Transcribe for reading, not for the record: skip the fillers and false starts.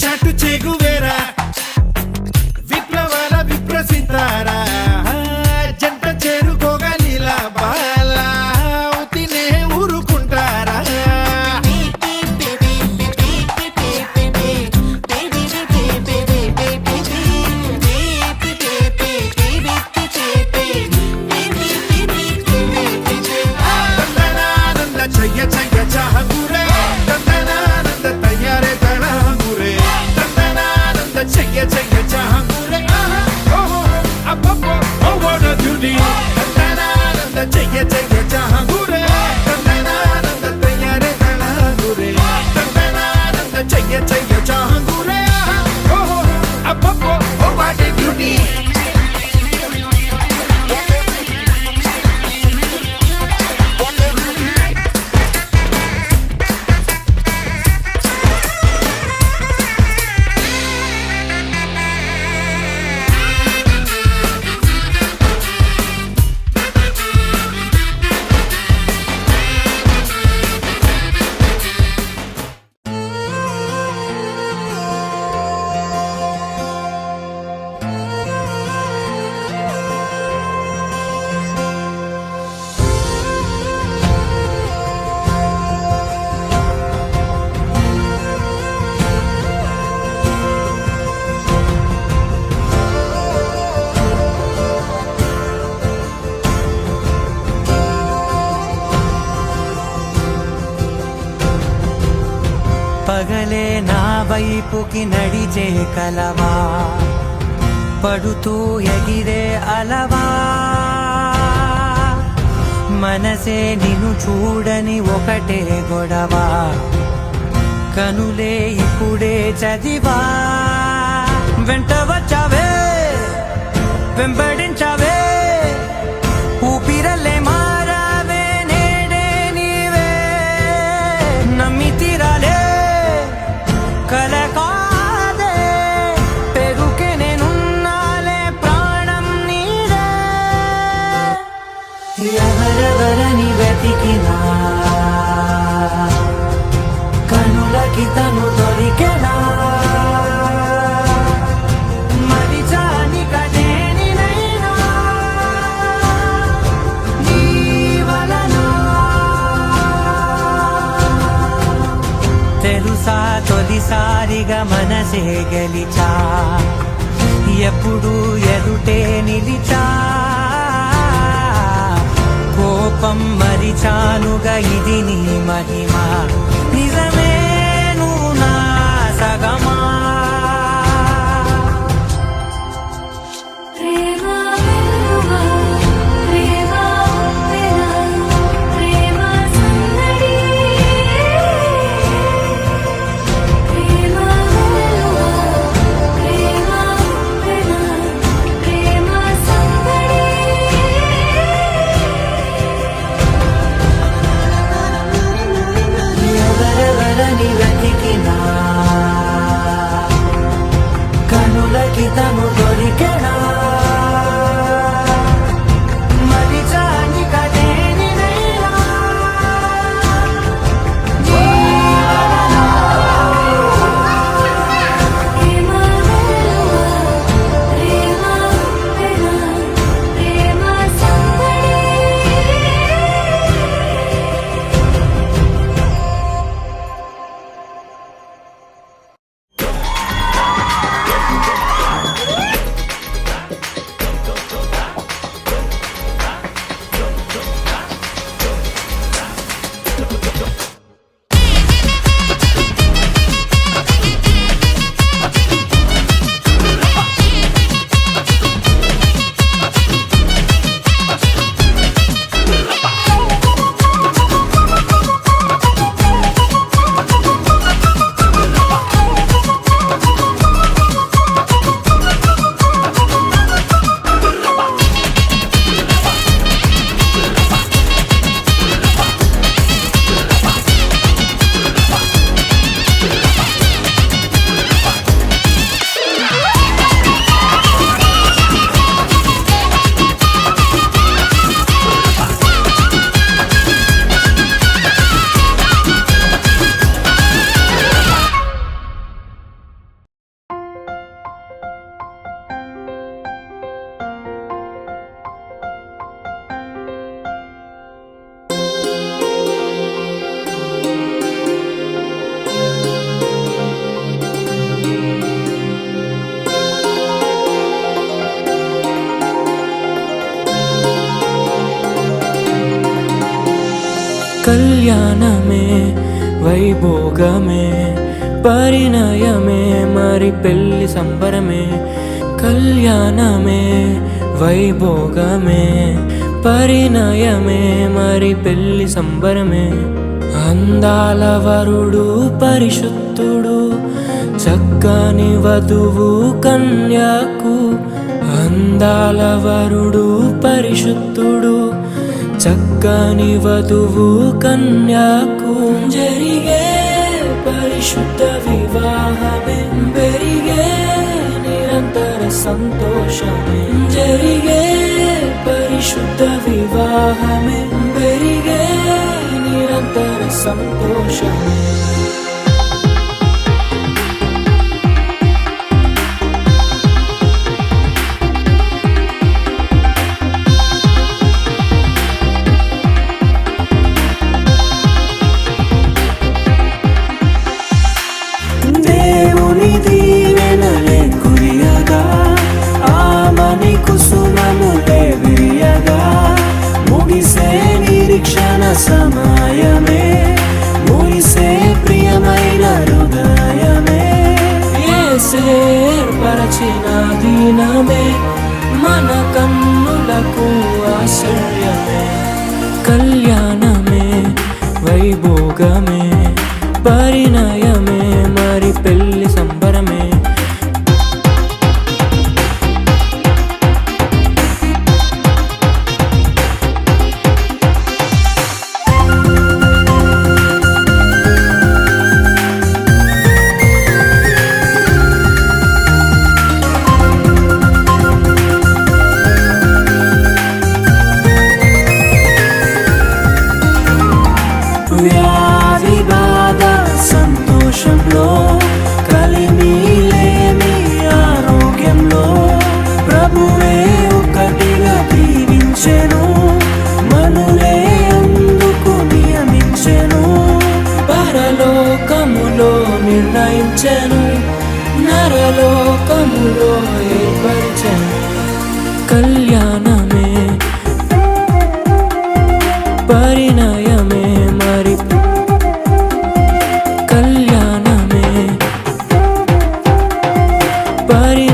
చాటు చెగువేరా విప్లవాల విప్రసితారా జంట చేరుకోగలిలా బాలా తినే ఊరుకుంటారా తందనానంద చెయ్య చెయ్య చాహంగురే తందనానంద తయారే తళంగురే తందనానంద చెయ్య చెయ్య చాహంగురే ఓహో అబ్బబ్బో ఓ వాట్ అ బ్యూటీ తందనానంద చెయ్య చెయ్య చాహంగురే తందనానంద తయారే తళంగురే తందనానంద చెయ్య చెయ్య చాహంగురే ఓహో అబ్బబ్బో ఓ వాట్ అ బ్యూటీ పగలే నా వైపుకి నడిచే కలవా పడుతూ ఎగిరే అలవా మనసే నిన్ను చూడని ఒకటే గొడవ కనులే ఇప్పుడే చదివా వెంట వచ్చావే వెంబడించావే ఊపిరల్లే మారావే నేడే నీవే నమ్మి తీరాలే కల కాదే పెరుకే నేనున్నాలే ప్రాణం నీడే ఎవరెవరని వెతికినా కనులకి తను దొరికెనా మరిచాని కదేనినైనా నీ వలన తెలుసా తొలిసారిగా మనసే గెలిచా ఎప్పుడు ఎదుటే నిలిచా కోపం మరిచానుగా ఇది నీ మహిమ నిజమే నువ్వు నా సగమా ఎవరెవరని కళ్యాణమే వైభోగమే పరిణయమే మరి పెళ్లి సంబరమే కళ్యాణమే వైభోగమే పరిణయమే మరి పెళ్లి సంబరమే అందాల వరుడు పరిశుద్ధుడు చక్కని వధువు కన్యాకు అందాల వరుడు పరిశుద్ధుడు చక్కని వధువు కన్యాకు జరిగే పరిశుద్ధ వివాహమే పెరిగే నిరంతర సంతోషమే జరిగే పరిశుద్ధ వివాహమే పెరిగే నిరంతర సంతోషమే దేవుని దీవెనలే కురియగా ఆమని కుసుమములే విరియగా ముగిసే నిరీక్షణ సమయమే ముగిసే ప్రియమైన హృదయమే యేసే ఏర్పరచిన దీనమే మన కన్నులకు ఆశ్చర్యమే కళ్యాణమే వైభోగమే పరిణయమే మరి పెళ్లి సంబరమే వ్యాధి బాధ సంతోషంలో కలిమిలేని ఆరోగ్యంలో ప్రభువే ఒకటిగా దీవించెను మనులే అందుకు నియమించెను పరలోకములో నిర్ణయించెను నరలోకములో ఏర్పరిచెను కళ్యాణమే పరిణయమే మరి కళ్యాణమే పరి